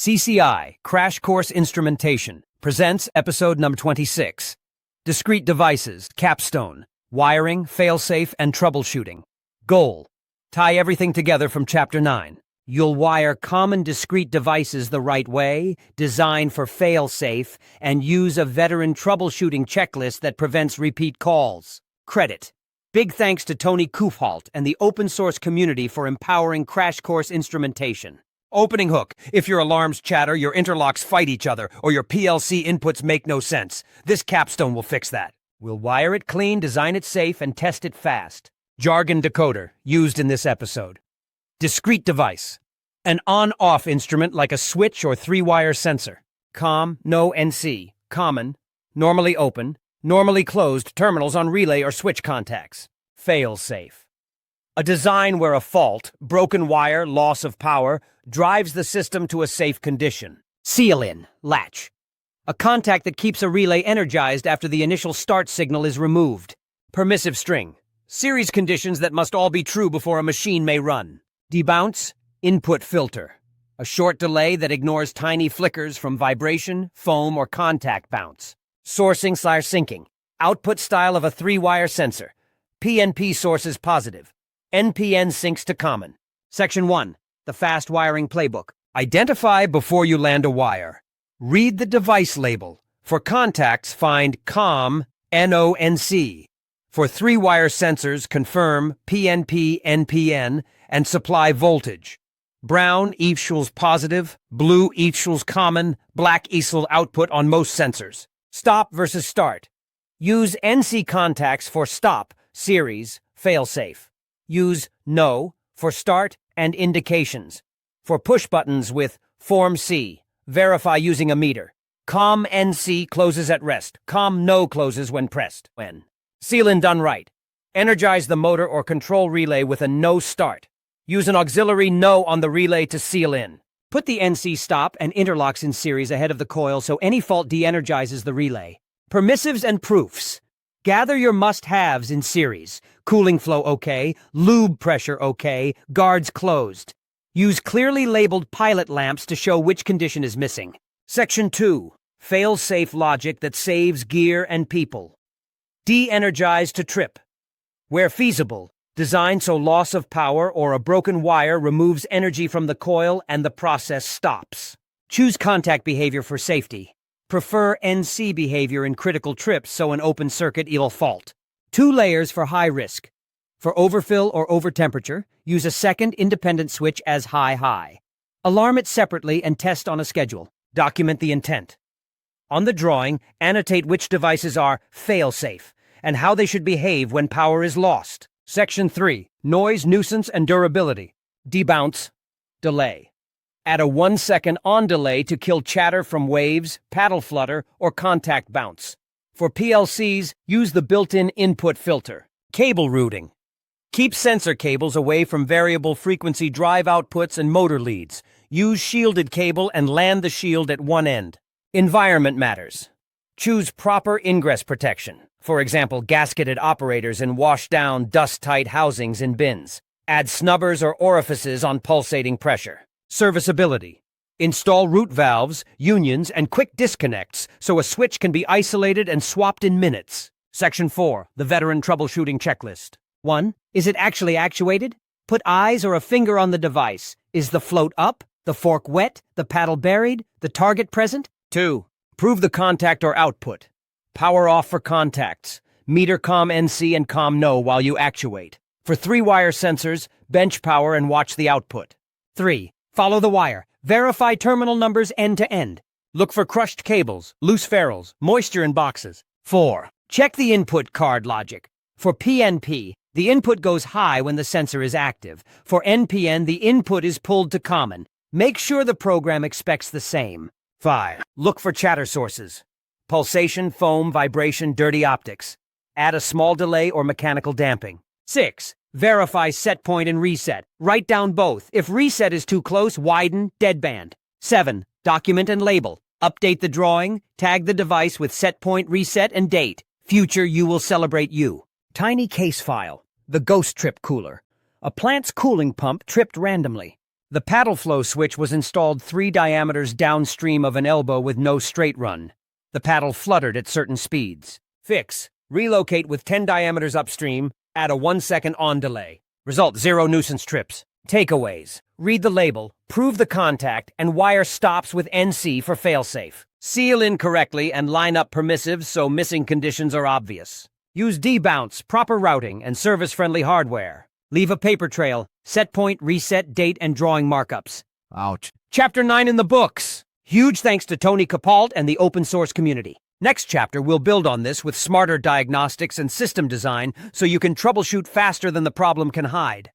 CCI, Crash Course Instrumentation, presents episode number 26. Discrete devices, capstone, wiring, failsafe, and troubleshooting. Goal: tie everything together from Chapter 9. You'll wire common discrete devices the right way, design for failsafe, and use a veteran troubleshooting checklist that prevents repeat calls. Credit: big thanks to Tony Kuphaldt and the open source community for empowering Crash Course Instrumentation. Opening hook: if your alarms chatter, your interlocks fight each other, or your PLC inputs make no sense, this capstone will fix that. We'll wire it clean, design it safe, and test it fast. Jargon decoder, used in this episode. Discrete device: an on-off instrument like a switch or three-wire sensor. COM, no NC, common, normally open, normally closed terminals on relay or switch contacts. Fail-safe: a design where a fault, broken wire, loss of power, drives the system to a safe condition. Seal-in, latch: a contact that keeps a relay energized after the initial start signal is removed. Permissive string: series conditions that must all be true before a machine may run. Debounce, input filter: a short delay that ignores tiny flickers from vibration, foam, or contact bounce. Sourcing/syncing: output style of a three-wire sensor. PNP sources positive. NPN syncs to common. Section 1. The fast wiring playbook. Identify before you land a wire. Read the device label. For contacts, find COM, NONC. For three-wire sensors, confirm PNP, NPN, and supply voltage. Brown equals positive, blue equals common, black equals output on most sensors. Stop versus start: use NC contacts for stop, series, failsafe. Use no for start and indications. For push buttons with Form C, verify using a meter. COM NC closes at rest. COM no closes when pressed. When seal-in done right: energize the motor or control relay with a no start. Use an auxiliary no on the relay to seal in. Put the NC stop and interlocks in series ahead of the coil so any fault de-energizes the relay. Permissives and proofs: gather your must-haves in series. Cooling flow okay, lube pressure okay, guards closed. Use clearly labeled pilot lamps to show which condition is missing. Section 2. Fail-safe logic that saves gear and people. De-energize to trip. Where feasible, design so loss of power or a broken wire removes energy from the coil and the process stops. Choose contact behavior for safety. Prefer NC behavior in critical trips so an open circuit will fault. 2 layers for high risk. For overfill or overtemperature, use a second independent switch as high. Alarm it separately and test on a schedule. Document the intent. On the drawing, annotate which devices are fail-safe and how they should behave when power is lost. Section 3. Noise, nuisance, and durability. Debounce, delay. Add a 1-second on delay to kill chatter from waves, paddle flutter, or contact bounce. For PLCs, use the built-in input filter. Cable routing: keep sensor cables away from variable frequency drive outputs and motor leads. Use shielded cable and land the shield at one end. Environment matters: choose proper ingress protection. For example, gasketed operators in wash-down, dust-tight housings in bins. Add snubbers or orifices on pulsating pressure. Serviceability: install root valves, unions, and quick disconnects so a switch can be isolated and swapped in minutes. Section 4. The veteran troubleshooting checklist. 1. Is it actually actuated? Put eyes or a finger on the device. Is the float up, the fork wet, the paddle buried, the target present? 2. Prove the contact or output. Power off for contacts. Meter COM NC and COM no while you actuate. For three-wire sensors, bench power and watch the output. 3. Follow the wire. Verify terminal numbers end to end. Look for crushed cables, loose ferrules, moisture in boxes. 4. Check the input card logic. For PNP, the input goes high when the sensor is active. For NPN, the input is pulled to common. Make sure the program expects the same. 5. Look for chatter sources: pulsation, foam, vibration, dirty optics. Add a small delay or mechanical damping. 6. Verify set point and reset. Write down both. If reset is too close, widen, deadband. 7. Document and label. Update the drawing. Tag the device with set point, reset, and date. Future you will celebrate you. Tiny case file: the ghost trip cooler. A plant's cooling pump tripped randomly. The paddle flow switch was installed 3 diameters downstream of an elbow with no straight run. The paddle fluttered at certain speeds. Fix. Relocate with 10 diameters upstream, add a 1-second on delay. Result, 0 nuisance trips. Takeaways. Read the label, prove the contact, and wire stops with NC for failsafe. Seal in correctly and line up permissives so missing conditions are obvious. Use debounce, proper routing, and service-friendly hardware. Leave a paper trail, set point, reset, date, and drawing markups. Ouch. Chapter 9 in the books. Huge thanks to Tony Kuphaldt and the open source community. Next chapter, we'll build on this with smarter diagnostics and system design so you can troubleshoot faster than the problem can hide.